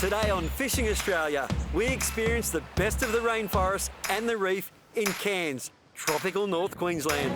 Today on Fishing Australia, we experience the best of the rainforest and the reef in Cairns, tropical North Queensland.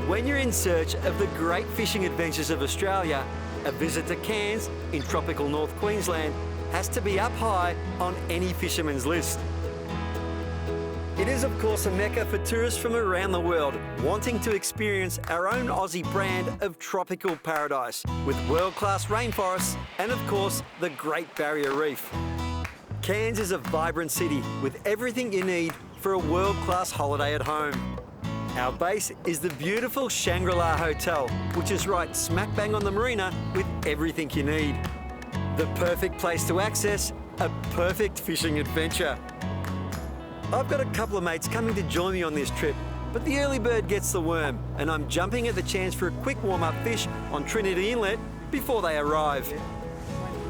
When you're in search of the great fishing adventures of Australia, a visit to Cairns in tropical North Queensland has to be up high on any fisherman's list. It is of course a mecca for tourists from around the world wanting to experience our own Aussie brand of tropical paradise with world-class rainforests and of course the Great Barrier Reef. Cairns is a vibrant city with everything you need for a world-class holiday at home. Our base is the beautiful Shangri-La Hotel, which is right smack bang on the marina with everything you need. The perfect place to access a perfect fishing adventure. I've got a couple of mates coming to join me on this trip, but the early bird gets the worm, and I'm jumping at the chance for a quick warm-up fish on Trinity Inlet before they arrive.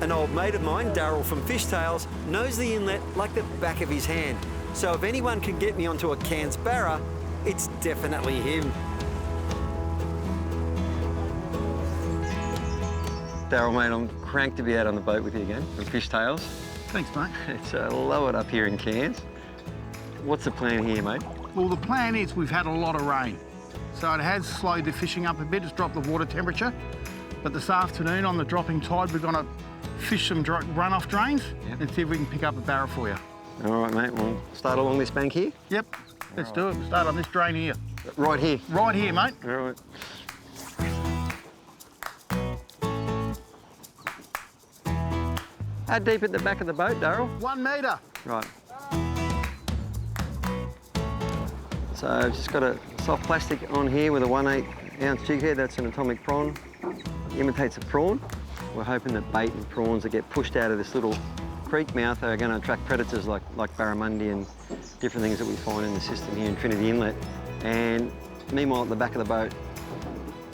An old mate of mine, Daryl from Fishtails, knows the inlet like the back of his hand, so if anyone can get me onto a Cairns barra, it's definitely him. Daryl, mate, I'm cranked to be out on the boat with you again from Fishtails. Thanks, mate. It's low it up here in Cairns. What's the plan here, mate? Well, the plan is we've had a lot of rain, so it has slowed the fishing up a bit. It's dropped the water temperature. But this afternoon on the dropping tide, we're going to fish some runoff drains and see if we can pick up a barra for you. All right, mate. We'll start along this bank here? Yep. Let's do it. We'll start on this drain here. Right here? Right here, mate. All right. How deep at the back of the boat, Daryl? 1 metre. Right. So I've just got a soft plastic on here with a 1/8 ounce jig head. That's an atomic prawn. It imitates a prawn. We're hoping that bait and prawns that get pushed out of this little creek mouth are going to attract predators like barramundi and different things that we find in the system here in Trinity Inlet. And meanwhile, at the back of the boat,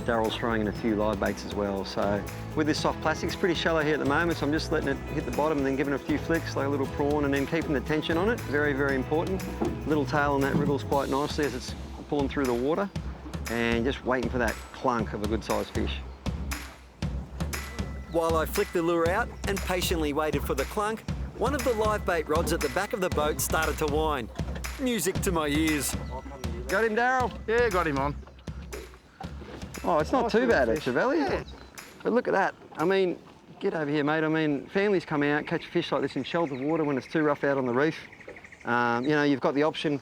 Daryl's throwing in a few live baits as well. So with this soft plastic, it's pretty shallow here at the moment, so I'm just letting it hit the bottom and then giving it a few flicks like a little prawn and then keeping the tension on it. Very, very important. Little tail on that wriggles quite nicely as it's pulling through the water and just waiting for that clunk of a good sized fish. While I flicked the lure out and patiently waited for the clunk, one of the live bait rods at the back of the boat started to whine. Music to my ears. Got him, Daryl? Yeah, got him on. Oh, it's not too bad, actually. Yeah. But look at that. I mean, get over here, mate. I mean, families come out, catch fish like this in sheltered water when it's too rough out on the reef. You know, you've got the option,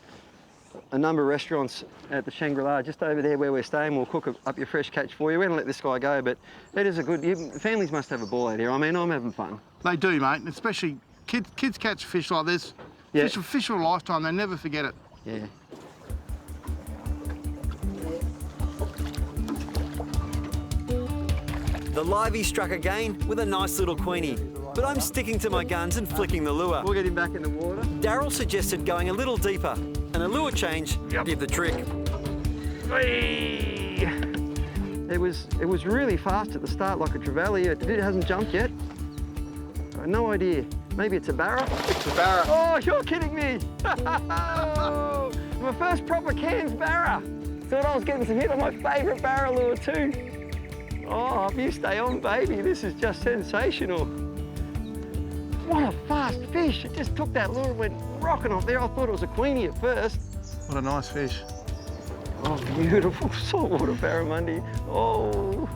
a number of restaurants at the Shangri-La, just over there where we're staying, will cook up your fresh catch for you. We're going to let this guy go, but it is a good... families must have a ball out here. I mean, I'm having fun. They do, mate, especially kids catch fish like this. Yeah. Fish for a lifetime, they never forget it. Yeah. The livey struck again with a nice little queenie, but I'm sticking to my guns and flicking the lure. We'll get him back in the water. Daryl suggested going a little deeper, and a lure change did the trick. It was really fast at the start, like a trevally. It hasn't jumped yet. I have no idea. Maybe it's a barra? It's a barra. Oh, you're kidding me! My first proper Cairns barra. Thought I was getting some hit on my favourite barra lure too. Oh, you stay on, baby. This is just sensational. What a fast fish. It just took that lure and went rocking off there. I thought it was a queenie at first. What a nice fish. Oh, beautiful saltwater barramundi. Oh.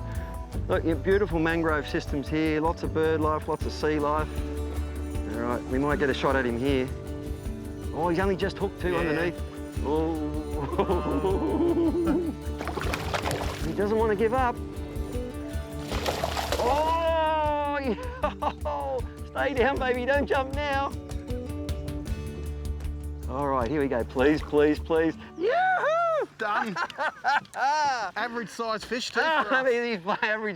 Look, your beautiful mangrove systems here. Lots of bird life, lots of sea life. All right, we might get a shot at him here. Oh, he's only just hooked too underneath. Oh. He doesn't want to give up. Oh, stay down, baby, don't jump now. All right, here we go, please, please, please. Yoo-hoo! Done. Average size fish too. These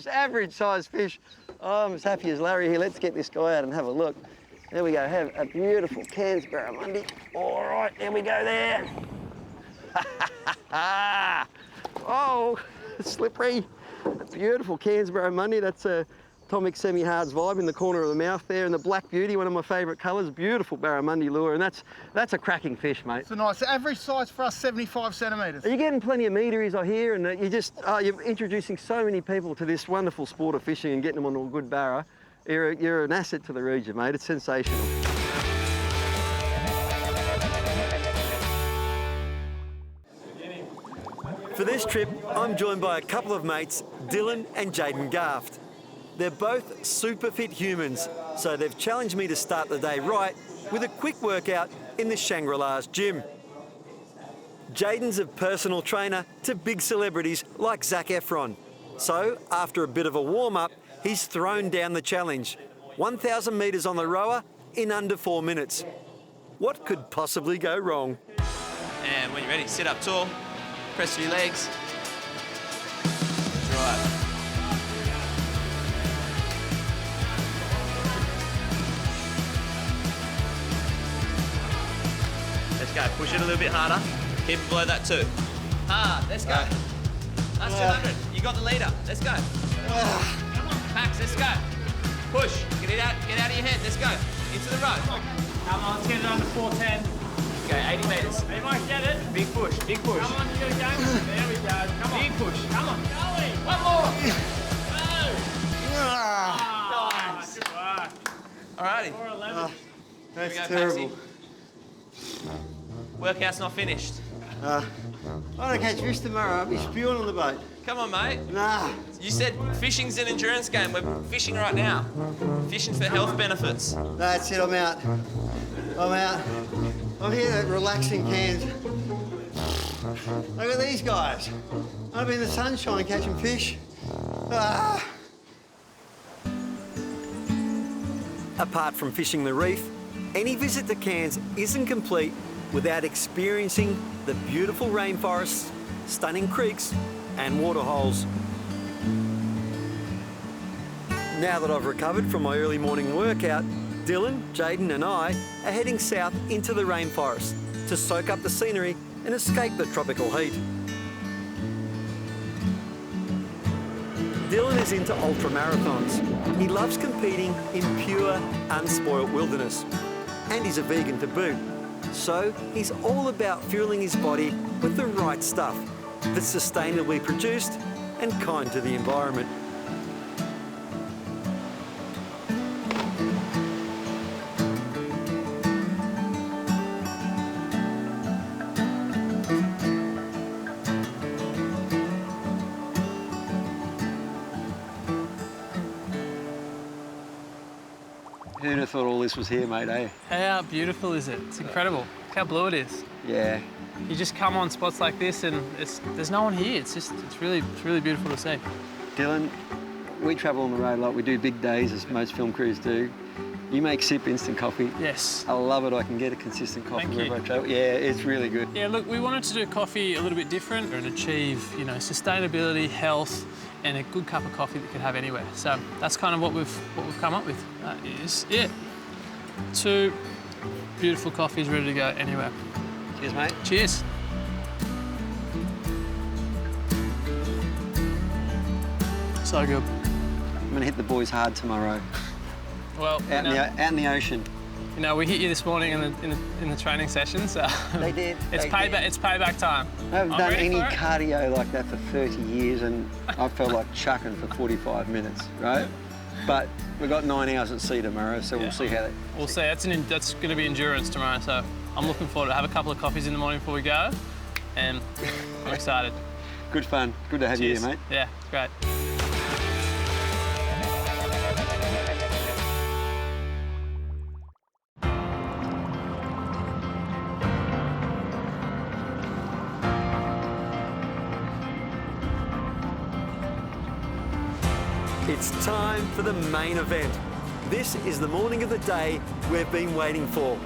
average size fish. Oh, I'm as happy as Larry here. Let's get this guy out and have a look. There we go, have a beautiful Cairns barramundi. All right, there we go there. Oh, slippery. A beautiful Cairns barramundi. That's a Atomic Semi-Hards vibe in the corner of the mouth there, and the Black Beauty, one of my favourite colours. Beautiful barramundi lure, and that's a cracking fish, mate. It's a nice average size for us, 75 centimetres. Are you getting plenty of meteries, I hear, and you're introducing so many people to this wonderful sport of fishing and getting them on a good barra. You're an asset to the region, mate. It's sensational. For this trip, I'm joined by a couple of mates, Dylan and Jayden Garft. They're both super fit humans, so they've challenged me to start the day right with a quick workout in the Shangri-La's gym. Jayden's a personal trainer to big celebrities like Zac Efron. So, after a bit of a warm-up, he's thrown down the challenge. 1,000 metres on the rower in under 4 minutes. What could possibly go wrong? And when you're ready, sit up tall, press your legs. That's right. Let's go, push it a little bit harder. Keep it below that too. Hard, let's go. That's 200, you got the leader, let's go. Come on, Max, let's go. Push, get out of your head, let's go. Into the road. Come on, let's get it under 410. Go, 80 metres. You might get it. Big push, big push. Come on, you got a go. There we go. Come on. Big push. Come on. Going. One more. Go. Nice. Good work. Alrighty. 411. That's Here we go, terrible. Patsy. Workout's not finished. I don't catch fish tomorrow. I'll be spewing on the boat. Come on, mate. Nah. You said fishing's an endurance game. We're fishing right now. Fishing for health benefits. That's it, I'm out. I'm here at relaxing Cairns. Look at these guys. I've been in the sunshine catching fish. Ah. Apart from fishing the reef, any visit to Cairns isn't complete without experiencing the beautiful rainforests, stunning creeks and waterholes. Now that I've recovered from my early morning workout, Dylan, Jayden and I are heading south into the rainforest to soak up the scenery and escape the tropical heat. Dylan is into ultra-marathons. He loves competing in pure, unspoilt wilderness. And he's a vegan to boot. So he's all about fueling his body with the right stuff that's sustainably produced and kind to the environment. Who'd have thought all this was here, mate, eh? How beautiful is it? It's incredible. Look how blue it is. Yeah. You just come on spots like this and there's no one here. It's really beautiful to see. Dylan, we travel on the road a lot. We do big days, as most film crews do. You make sip instant coffee. Yes. I love it. I can get a consistent coffee Thank wherever you. I travel. Yeah, it's really good. Yeah, look, we wanted to do coffee a little bit different and achieve, sustainability, health, and a good cup of coffee that you could have anywhere. So that's kind of what we've come up with. Is it. 2 beautiful coffees ready to go anywhere. Cheers, mate. Cheers. So good. I'm going to hit the boys hard tomorrow. Well, Out in the ocean. we hit you this morning in the training session, so They did. it's they payback. did. It's payback time. I haven't I'm done ready any for it. cardio like that for 30 years, and I felt like chucking for 45 minutes, right? But we've got 9 hours at sea tomorrow, so Yeah. we'll see how that. We'll see. That's going to be endurance tomorrow, so I'm looking forward to have a couple of coffees in the morning before we go, and I'm excited. Good fun. Good to have you Cheers. here, mate. Yeah, it's great. It's time for the main event. This is the morning of the day we've been waiting for.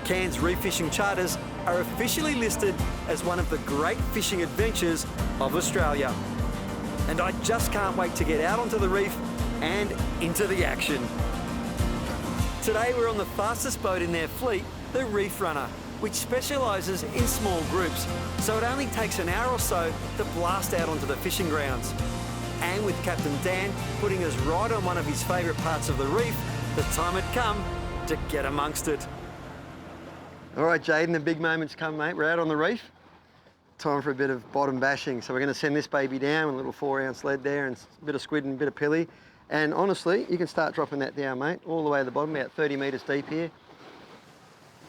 Cairns Reef Fishing charters are officially listed as one of the great fishing adventures of Australia. And I just can't wait to get out onto the reef and into the action. Today we're on the fastest boat in their fleet, the Reef Runner, which specialises in small groups, so it only takes an hour or so to blast out onto the fishing grounds. And with Captain Dan putting us right on one of his favourite parts of the reef, the time had come to get amongst it. All right, Jayden, the big moment's come, mate. We're out on the reef. Time for a bit of bottom bashing. So we're going to send this baby down with a little 4-ounce lead there and a bit of squid and a bit of pilly. And honestly, you can start dropping that down, mate, all the way to the bottom, about 30 metres deep here.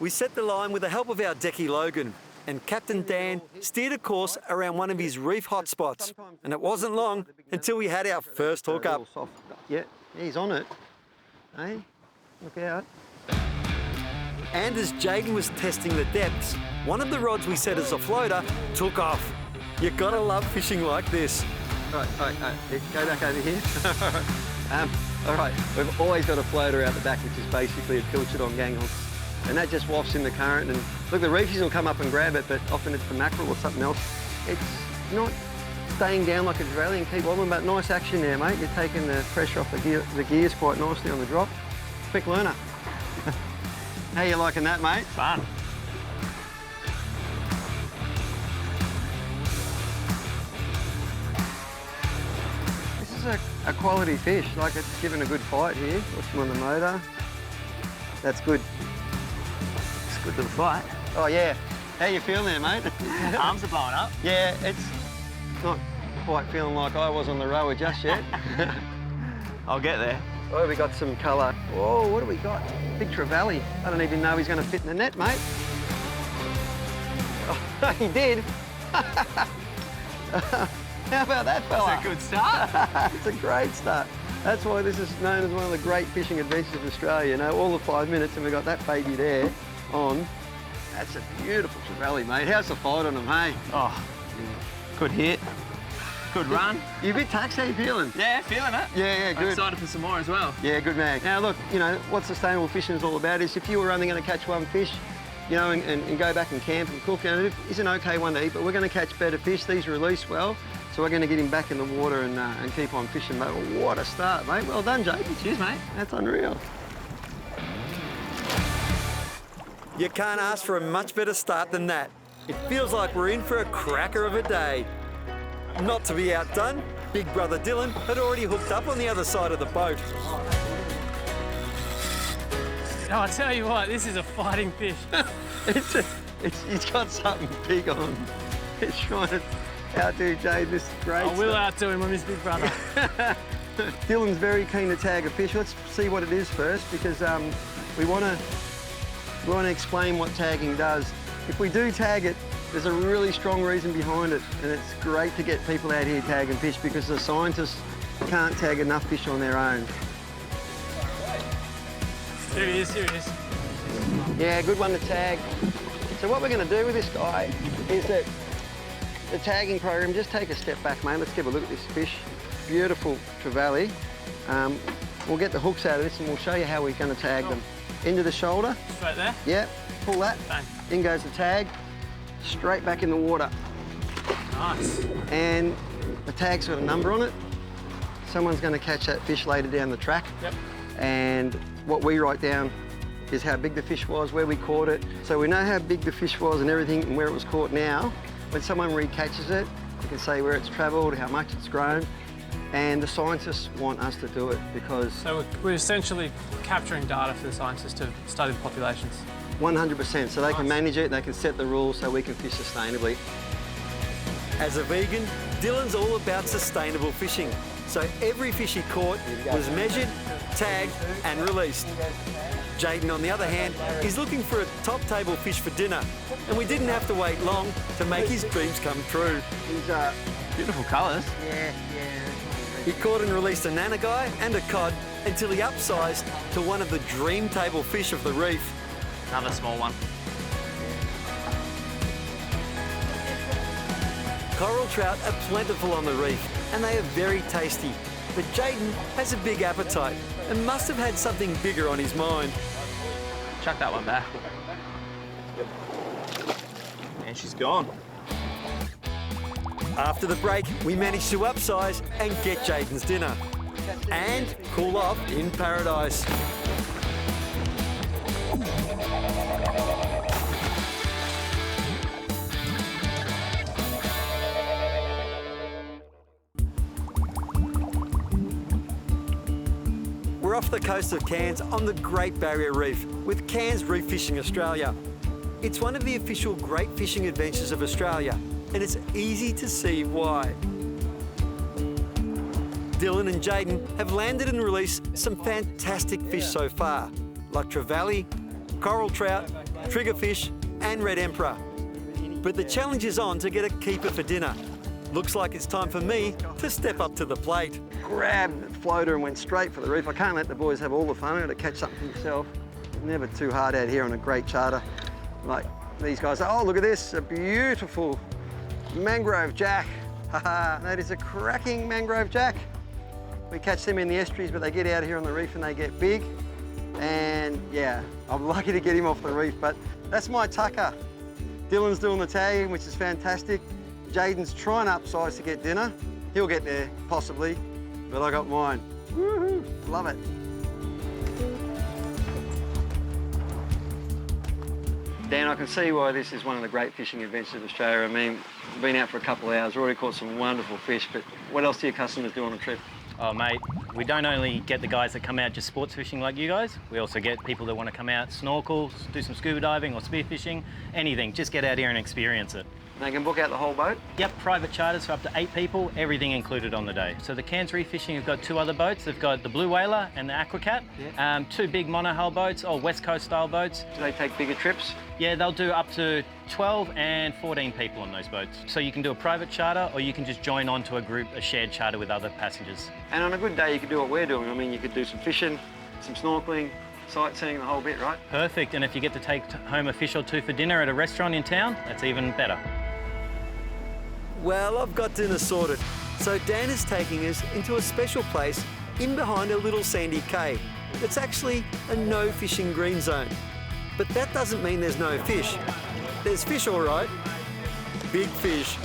We set the line with the help of our decky Logan, and Captain Dan steered a course around one of his reef hotspots. And it wasn't long until we had our first hookup. Yeah, he's on it. Hey, look out. And as Jayden was testing the depths, one of the rods we set as a floater took off. You gotta love fishing like this. Right, go back over here. All right, we've always got a floater out the back, which is basically a pilchard on gang hooks. And that just wafts in the current. And look, the reefies will come up and grab it, but often it's the mackerel or something else. It's not staying down like a trevally and keep wobbling, but nice action there, mate. You're taking the pressure off the gears quite nicely on the drop. Quick learner. How you liking that, mate? Fun. This is a quality fish, like it's given a good fight here. Watch him on the motor. That's good. It's a good little fight. Oh yeah. How you feeling there, mate? Arms are blowing up. Yeah, it's not quite feeling like I was on the rower just yet. I'll get there. Oh, we got some colour. Oh, what do we got? Big trevally. I don't even know he's going to fit in the net, mate. Oh, he did. How about that, fella? That's a good start. It's a great start. That's why this is known as one of the great fishing adventures of Australia. You know, all the 5 minutes and we got that baby there on. That's a beautiful trevally, mate. How's the fight on him, hey? Oh, good hit. Good run. You a bit taxed, how you feeling? Yeah, feeling it. Yeah, good. I'm excited for some more as well. Yeah, good man. Now look, you know, what sustainable fishing is all about is if you were only going to catch one fish, you know, and go back and camp and cook, you know, it's an okay one to eat, but we're going to catch better fish. These release well, so we're going to get him back in the water and keep on fishing, mate. What a start, mate. Well done, Jayden. Cheers, mate. That's unreal. You can't ask for a much better start than that. It feels like we're in for a cracker of a day. Not to be outdone, big brother Dylan had already hooked up on the other side of the boat. Oh, I tell you what, this is a fighting fish. He's got something big on. It's trying to outdo Jade. This is great. I will outdo him on this big brother. Dylan's very keen to tag a fish. Let's see what it is first, because we want to explain what tagging does. If we do tag it, there's a really strong reason behind it, and it's great to get people out here tagging fish because the scientists can't tag enough fish on their own. Here he is, here he is. Yeah, good one to tag. So what we're going to do with this guy is that the tagging program, just take a step back, mate. Let's give a look at this fish. Beautiful trevally. We'll get the hooks out of this and we'll show you how we're going to tag them. Into the shoulder. Straight there? Yeah, pull that. Bang. In goes the tag. Straight back in the water. Nice. And the tag's got a number on it. Someone's going to catch that fish later down the track. Yep. And what we write down is how big the fish was, where we caught it. So we know how big the fish was and everything and where it was caught now. When someone recatches it, we can say where it's travelled, how much it's grown. And the scientists want us to do it because... So we're essentially capturing data for the scientists to study the populations. 100%, so they can manage it, they can set the rules so we can fish sustainably. As a vegan, Dylan's all about sustainable fishing. So every fish he caught was measured, tagged and released. Jayden, on the other hand, is looking for a top table fish for dinner, and we didn't have to wait long to make his dreams come true. These are Beautiful colours. Yeah. He caught and released a nanagai and a cod until he upsized to one of the dream table fish of the reef. Another small one. Coral trout are plentiful on the reef and they are very tasty. But Jayden has a big appetite and must have had something bigger on his mind. Chuck that one back. And she's gone. After the break, we managed to upsize and get Jayden's dinner. and cool off in paradise. We're off the coast of Cairns on the Great Barrier Reef with Cairns Reef Fishing Australia. It's one of the official Great Fishing Adventures of Australia, and it's easy to see why. Dylan and Jayden have landed and released some fantastic fish so far, like trevally, coral trout, triggerfish, and red emperor. But the challenge is on to get a keeper for dinner. Looks like it's time for me to step up to the plate. Grabbed the floater and went straight for the reef. I can't let the boys have all the fun. I've got to catch something myself. Never too hard out here on a great charter. Like these guys, oh, look at this, a beautiful mangrove jack. Haha, that is a cracking mangrove jack. We catch them in the estuaries, but they get out here on the reef and they get big. And yeah, I'm lucky to get him off the reef, but that's my tucker. Dylan's doing the tagging, which is fantastic. Jayden's trying to upsize to get dinner. He'll get there, possibly, but I got mine. Woohoo, love it. Dan, I can see why this is one of the great fishing adventures of Australia. I mean, we've been out for a couple of hours, already caught some wonderful fish, but what else do your customers do on a trip? Oh mate, we don't only get the guys that come out just sports fishing like you guys, we also get people that want to come out, snorkel, do some scuba diving or spearfishing, anything, just get out here and experience it. They can book out the whole boat? Yep, private charters for up to 8 people, everything included on the day. So the Cairns Reef Fishing have got 2 other boats. They've got the Blue Whaler and the Aquacat, 2 big monohull boats or West Coast style boats. Do they take bigger trips? Yeah, they'll do up to 12 and 14 people on those boats. So you can do a private charter or you can just join on to a group, a shared charter with other passengers. And on a good day, you could do what we're doing. I mean, you could do some fishing, some snorkeling, sightseeing, the whole bit, right? Perfect, and if you get to take home a fish or 2 for dinner at a restaurant in town, that's even better. Well, I've got dinner sorted, so Dan is taking us into a special place in behind a little sandy cay. It's actually a no fishing green zone. But that doesn't mean there's no fish. There's fish all right, big fish.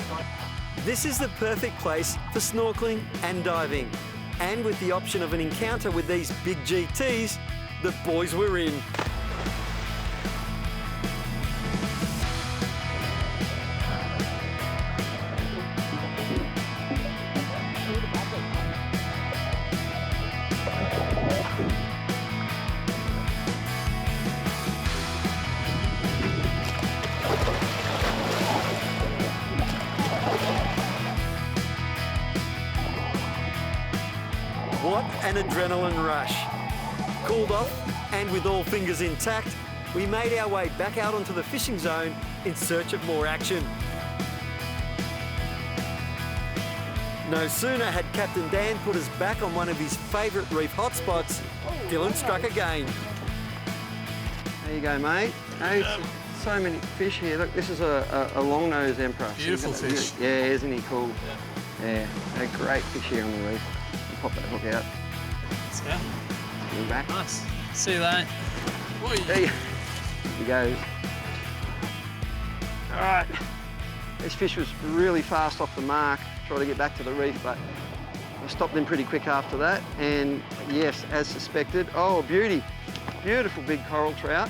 This is the perfect place for snorkeling and diving. And with the option of an encounter with these big GTs, the boys were in. What an adrenaline rush. Cooled off, and with all fingers intact, we made our way back out onto the fishing zone in search of more action. No sooner had Captain Dan put us back on one of his favourite reef hotspots, Dylan struck again. There you go, mate. Hey, so many fish here. Look, this is a long-nosed emperor. Beautiful fish. Yeah, isn't he cool? Yeah, a great fish here on the reef. Pop that hook out. Let's go. Bring back. Nice. See that? Oi. There he goes. All right. This fish was really fast off the mark. Tried to get back to the reef, but I stopped him pretty quick after that. And yes, as suspected, oh, beauty. Beautiful big coral trout.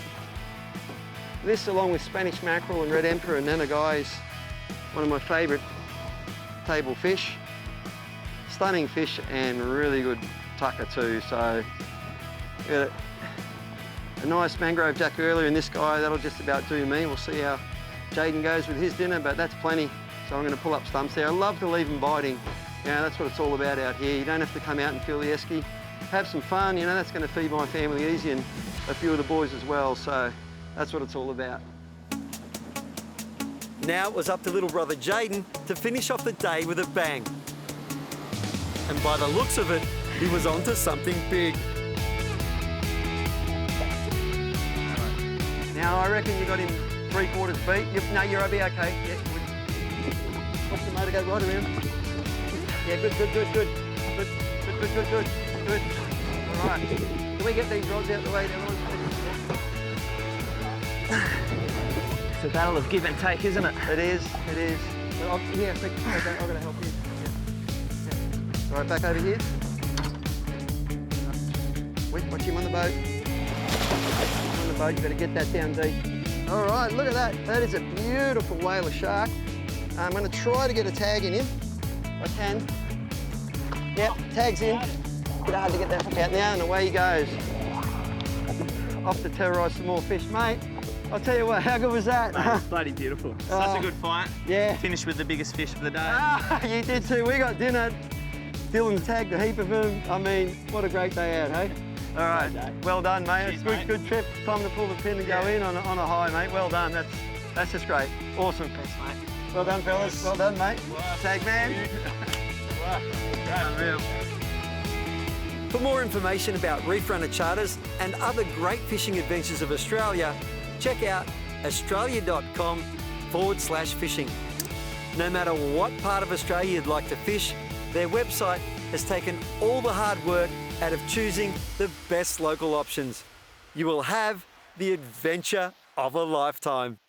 This, along with Spanish mackerel and red emperor and nannygai, is one of my favourite table fish. Stunning fish and really good tucker too. So we got a nice mangrove jack earlier, and this guy, that'll just about do me. We'll see how Jayden goes with his dinner, but that's plenty. So I'm going to pull up stumps there. I love to leave them biting. You know, that's what it's all about out here. You don't have to come out and fill the esky. Have some fun, you know, that's going to feed my family easy and a few of the boys as well. So that's what it's all about. Now it was up to little brother Jayden to finish off the day with a bang. And by the looks of it, he was onto something big. Now I reckon you got him 3/4 beat. No, you'll be okay. Yeah, watch the motor go right around. Yeah, good. All right. Can we get these rods out the way? It's a battle of give and take, isn't it? It is. But I'm going to help you. Yeah. All right, back over here. Watch him on the boat. On the boat, you better get that down deep. All right, look at that. That is a beautiful whaler shark. I'm going to try to get a tag in him. I can. Yep, tag's in. Bit hard to get that hook out now, and away he goes. Off to terrorise some more fish, mate. I'll tell you what, how good was that? Mate, it's bloody beautiful. Such a good fight. Yeah. Finished with the biggest fish of the day. Ah, you did too. We got dinner. Dylan tagged a heap of them. I mean, what a great day out, hey? All right, well done, mate. Cheers, Good, mate. good trip. Time to pull the pin and go in on a high, mate. Well done. That's just great. Awesome. Thanks, mate. Well done, fellas. Well done, mate. Tag man. Unreal. For more information about Reef Runner charters and other great fishing adventures of Australia, check out australia.com/fishing. No matter what part of Australia you'd like to fish, their website has taken all the hard work out of choosing the best local options. You will have the adventure of a lifetime.